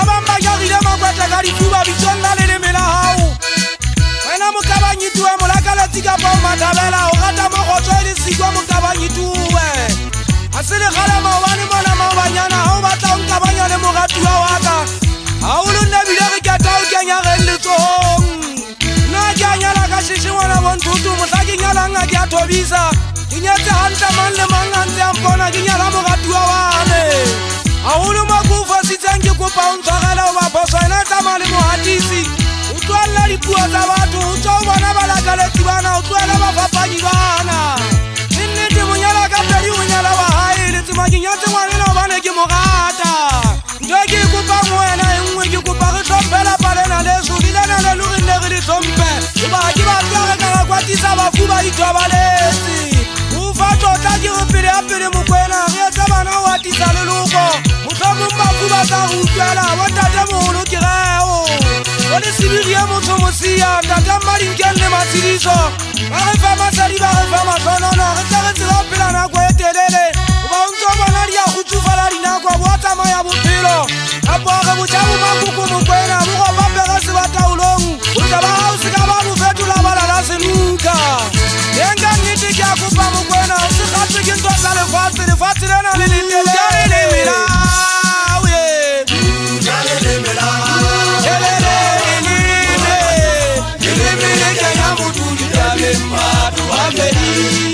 Abamba yagile makwata kali kuba bichonda lele mela hao. Wena mukabanyi tuwe mulakala tika pa matabela ogata mokoto ili sigwa mukabanyi tuwe. Asile khala mawani mona mawanyana hao bata unkabanya le mugatu waka. Haulu nebile rikata ukenya gende tong. Na kanya la kashishi wana wontutu musaki nyala nga kya tobisa. Kinyete hanta manle mangante ampona kinyala mugatu wane. Aulu makufa sitengi kupa untagala wa boso inata mali muhatisi. Utwala likuwa za watu utowa na balakale tibana utwala mafapanyi bana. Nini timunyala kaperi unyala wa haili timajinyate wanina wane kimugata. Ndegi kupa mwena ingi kupa kisompela pale na lesu lile na leluri negiri sompe. Ubajiba tuwake kanga kwa tisa wafuba itoba lesi. Ufato taki upili apili mukwena rieta bana watisa luluko. Mutamumba kuba za utwala watate muhulu kireo. Wale sibiri ya mutu musiya ndata mali nkende matiriso. Arefa masari barefa masonono retare zilopila na kwe telele. Uba untoba nari ya kutufa lari na kwa wata maya bupilo. Apoke buchabu makuku mukwena muko paperasi wata ulongu. Utaba hausi kababu fetu la balalasi nuka. Yenga niti kia kupa mukwena usikati kintosa le fati lena lilitele. Yari limila Madu ameni